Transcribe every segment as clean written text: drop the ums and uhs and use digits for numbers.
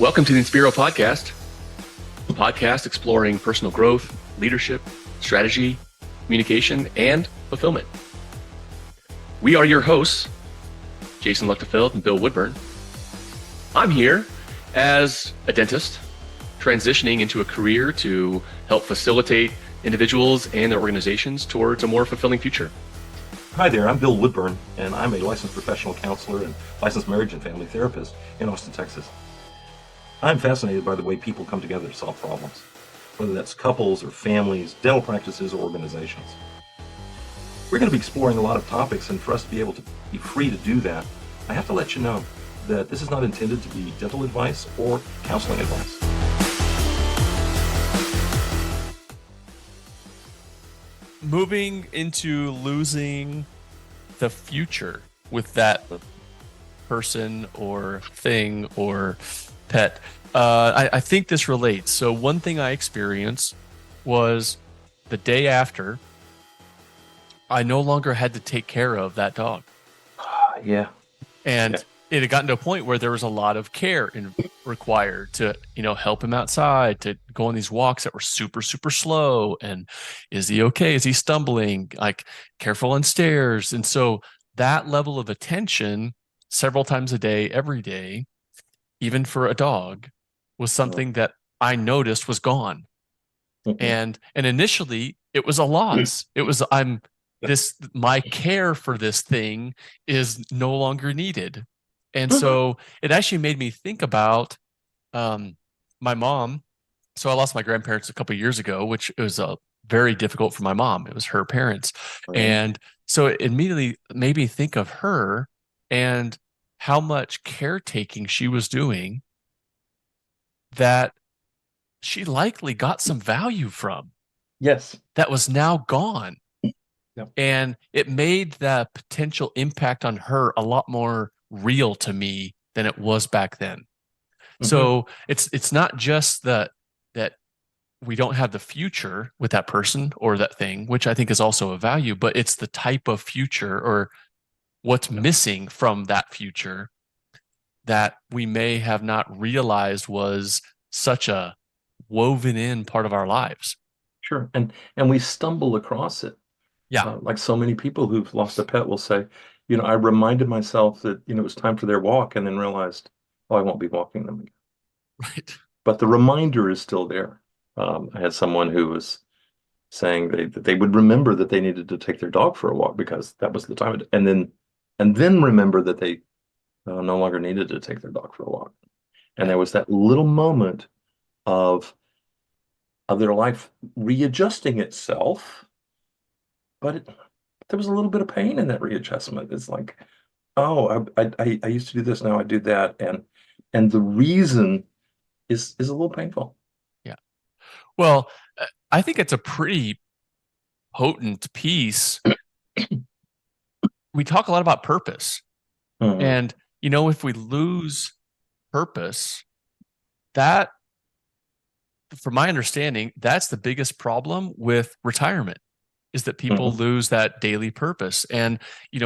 Welcome to the Inspiro Podcast, a podcast exploring personal growth, leadership, strategy, communication, and fulfillment. We are your hosts, Jason Luchtefeld and Bill Woodburn. I'm here as a dentist, transitioning into a career to help facilitate individuals and their organizations towards a more fulfilling future. Hi there, I'm Bill Woodburn, and I'm a licensed professional counselor and licensed marriage and family therapist in Austin, Texas. I'm fascinated by the way people come together to solve problems, whether that's couples or families, dental practices, or organizations. We're going to be exploring a lot of topics, and for us to be able to be free to do that, I have to let you know that this is not intended to be dental advice or counseling advice. Moving into losing the future with that person or thing or pet. I think this relates. So one thing I experienced was the day after I no longer had to take care of that dog. And it had gotten to a point where there was a lot of care required to, help him outside, to go on these walks that were super, super slow. And is he okay? Is he stumbling? Like, careful on stairs. And so that level of attention several times a day, every day, even for a dog, was something that I noticed was gone. And initially it was a loss. It was, my care for this thing is no longer needed. And so it actually made me think about my mom. So I lost my grandparents a couple of years ago, which was very difficult for my mom. It was her parents. Right. And so it immediately made me think of her and how much caretaking she was doing that she likely got some value from. Yes. That was now gone. Yep. And it made the potential impact on her a lot more real to me than it was back then. Mm-hmm. So it's not just that we don't have the future with that person or that thing, which I think is also a value, but it's the type of future or what's missing from that future that we may have not realized was such a woven in part of our lives. Sure. And we stumble across it. Yeah. Like so many people who've lost a pet will say, I reminded myself that, it was time for their walk and then realized, I won't be walking them again. Right. But the reminder is still there. I had someone who was saying that they would remember that they needed to take their dog for a walk because that was the time. And then remember that they no longer needed to take their dog for a walk. And there was that little moment of their life readjusting itself, but there was a little bit of pain in that readjustment. It's like, I used to do this, now I do that, and the reason is a little painful. Yeah. Well, I think it's a pretty potent piece. We talk a lot about purpose, and if we lose purpose, that, from my understanding, that's the biggest problem with retirement, is that people lose that daily purpose. And,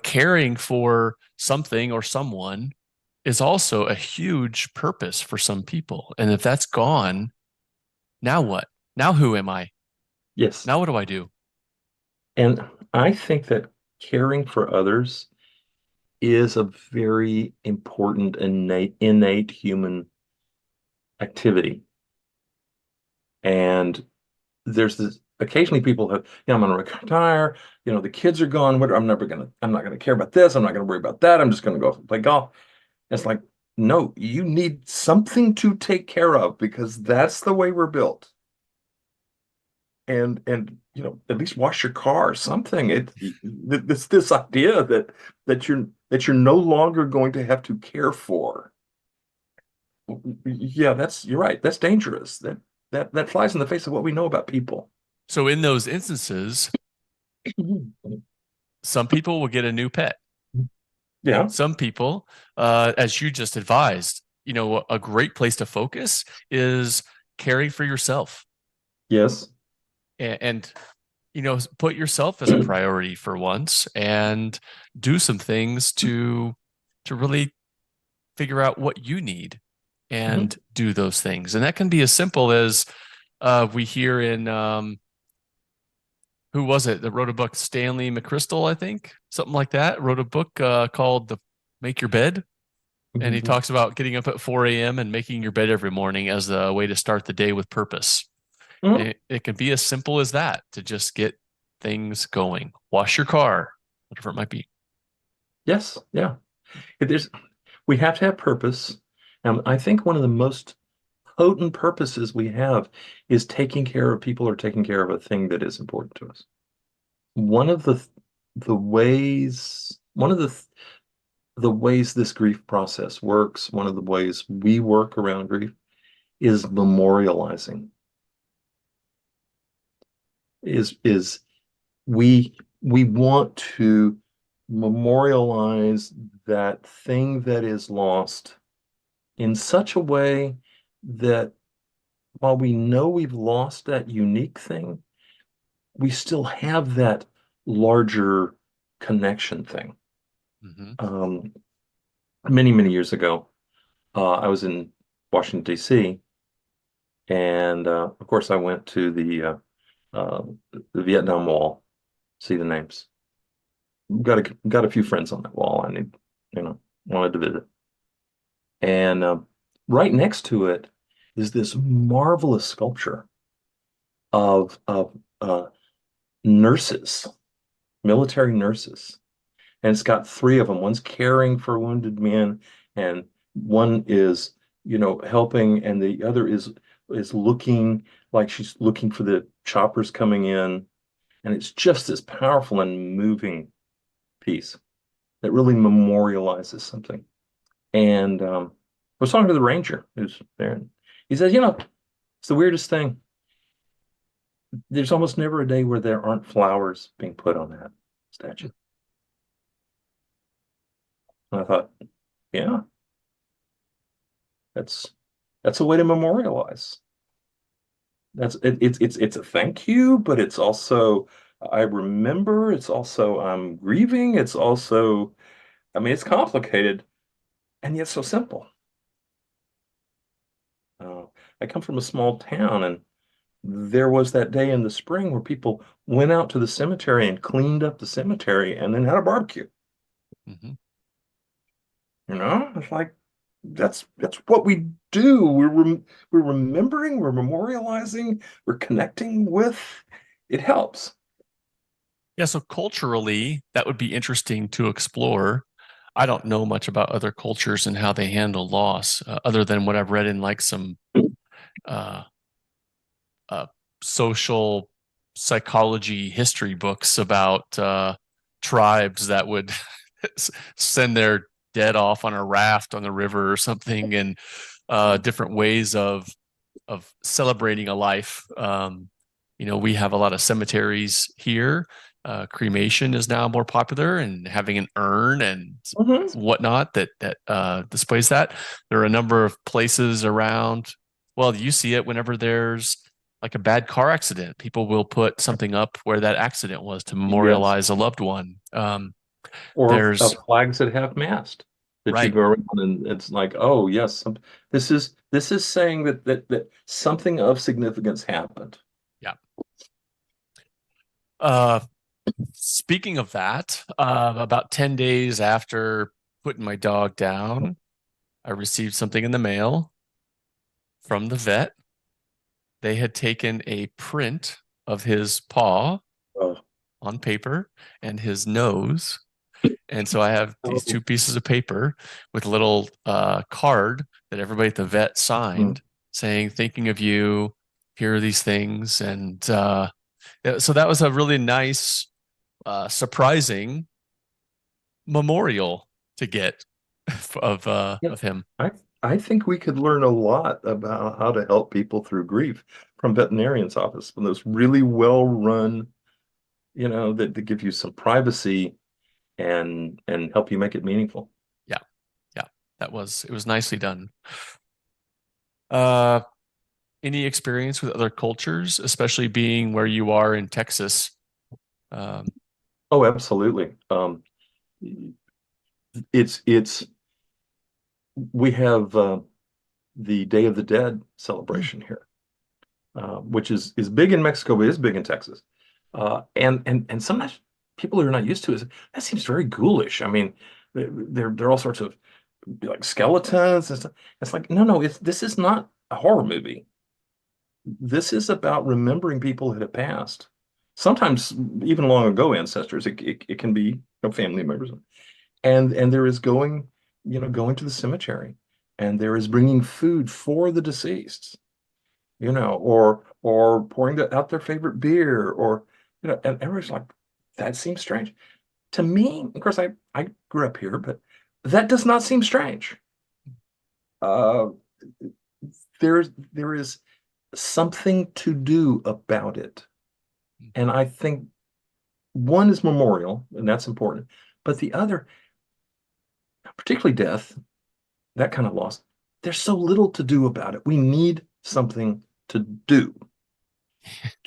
caring for something or someone is also a huge purpose for some people. And if that's gone, now what? Now who am I? Yes. Now what do I do? And I think that caring for others is a very important innate human activity. And there's this, occasionally people have, I'm going to retire, the kids are gone, I'm not going to care about this, I'm not going to worry about that, I'm just going to go play golf. And it's like, no, you need something to take care of because that's the way we're built. And at least wash your car or something. It's this idea that you're no longer going to have to care for. Yeah, you're right. That's dangerous. That flies in the face of what we know about people. So in those instances, some people will get a new pet. Yeah. Some people, as you just advised, a great place to focus is caring for yourself. Yes. And put yourself as a priority for once and do some things to really figure out what you need. and do those things. And that can be as simple as we hear in who was it that wrote a book? Stanley McChrystal, I think, something like that. Wrote a book called "The Make Your Bed," and he talks about getting up at 4 a.m. and making your bed every morning as a way to start the day with purpose. Mhm. It can be as simple as that to just get things going. Wash your car, whatever it might be. Yes, yeah. There's we have to have purpose. And I think one of the most potent purposes we have is taking care of people or taking care of a thing that is important to us. One of the ways, one of the ways this grief process works, one of the ways we work around grief is memorializing. Is we want to memorialize that thing that is lost in such a way that while we know we've lost that unique thing, we still have that larger connection thing. Mm-hmm. Many, many years ago, I was in Washington, D.C., and of course, I went to uh, the Vietnam Wall, see the names. Got a few friends on that wall. I need, wanted to visit. And right next to it is this marvelous sculpture of nurses, military nurses. And it's got three of them. One's caring for wounded men, and one is, helping, and the other is looking like she's looking for the choppers coming in. And it's just this powerful and moving piece that really memorializes something. And I was talking to the ranger who's there, and he says, it's the weirdest thing. There's almost never a day where there aren't flowers being put on that statue. And I thought, yeah, that's that's a way to memorialize. It's a thank you, but it's also I remember. It's also I'm grieving. It's also, I mean, it's complicated and yet so simple. Uh, I come from a small town, and there was that day in the spring where people went out to the cemetery and cleaned up the cemetery and then had a barbecue. Mm-hmm. It's like that's what we do. We're remembering, we're memorializing, we're connecting with. It helps. Yeah, so culturally, that would be interesting to explore. I don't know much about other cultures and how they handle loss, other than what I've read in like some uh, uh, social psychology history books about tribes that would send their dead off on a raft on the river or something, and different ways of celebrating a life. We have a lot of cemeteries here. Cremation is now more popular, and having an urn and Mhm. whatnot that displays that. There are a number of places around. Well, you see it whenever there's like a bad car accident. People will put something up where that accident was to Yes. memorialize a loved one. Or There's flags that have mast that you right. go around, and it's like, oh yes, this is saying that something of significance happened. Yeah. Uh, Speaking of that, about 10 days after putting my dog down, I received something in the mail from the vet. They had taken a print of his paw Oh, on paper and his nose. And so I have these oh. two pieces of paper with a little card that everybody at the vet Mm. signed saying, thinking of you, here are these things. And so that was a really nice, surprising memorial to get Yeah, of him. I I think we could learn a lot about how to help people through grief from veterinarian's office when those really well run, that give you some privacy and help you make it meaningful. Yeah, yeah, it was nicely done. Uh, any experience with other cultures, especially being where you are in Texas? Um, Oh, absolutely. It's we have the Day of the Dead celebration here, which is big in Mexico, but is big in Texas. And sometimes people who are not used to it, that seems very ghoulish. I mean, there are all sorts of like skeletons and stuff. It's like, no, this is not a horror movie. This is about remembering people that have passed. Sometimes even long ago ancestors. It can be, you know, family members, and there is going, you know, going to the cemetery, and there is bringing food for the deceased, you know, or pouring out their favorite beer, or, you know, and everybody's like, that seems strange to me. Of course, I grew up here, but that does not seem strange. Uh, there is something to do about it, and I think one is memorial, and that's important, but the other, particularly death, that kind of loss, there's so little to do about it. We need something to do,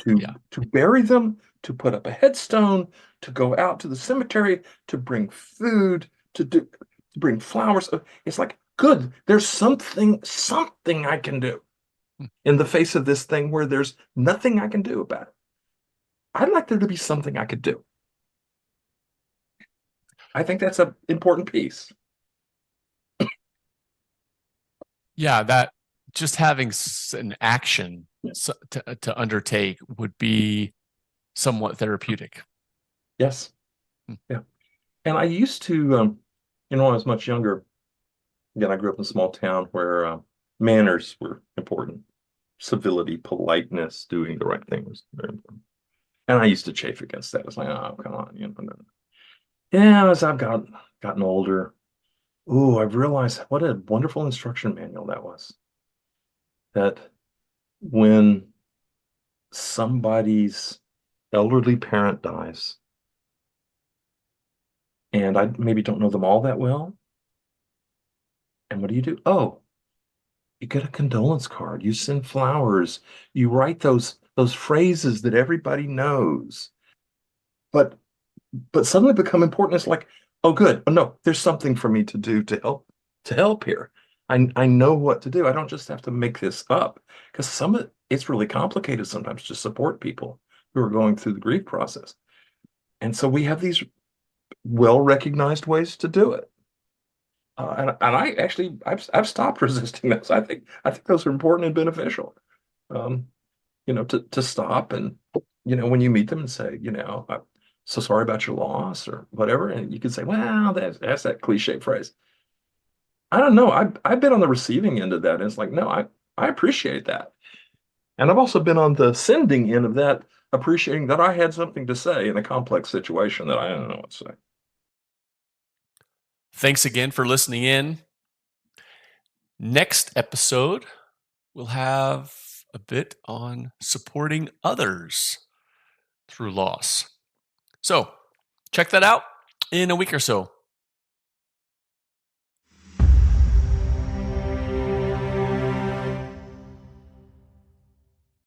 to bury them, to put up a headstone, to go out to the cemetery, to bring food, to bring flowers. It's like, good, there's something I can do in the face of this thing where there's nothing I can do about it. I'd like there to be something I could do. I think that's an important piece. Yeah, that just having an action to undertake would be somewhat therapeutic. Yes. Yeah. And I used to, you know, when I was much younger, again, I grew up in a small town where manners were important. Civility, politeness, doing the right thing was very important. And I used to chafe against that. It's like, oh, come on, you know. No. Yeah, as I've gotten older, oh, I've realized what a wonderful instruction manual that was. That when somebody's elderly parent dies, and I maybe don't know them all that well, and what do? Oh, you get a condolence card, you send flowers, you write those phrases that everybody knows, but suddenly become important. It's like, oh, good. Oh, no, there's something for me to do to help here. I know what to do. I don't just have to make this up, because it's really complicated sometimes to support people who are going through the grief process. And so we have these well-recognized ways to do it. And I actually I've stopped resisting those. I think those are important and beneficial. Um, you know, to stop, and, you know, when you meet them and say, you know, I'm so sorry about your loss or whatever, and you can say, well, that's that cliche phrase. I don't know. I've been on the receiving end of that, and it's like, no, I appreciate that, and I've also been on the sending end of that, appreciating that I had something to say in a complex situation that I don't know what to say. Thanks again for listening in. Next episode, we'll have a bit on supporting others through loss. So check that out in a week or so.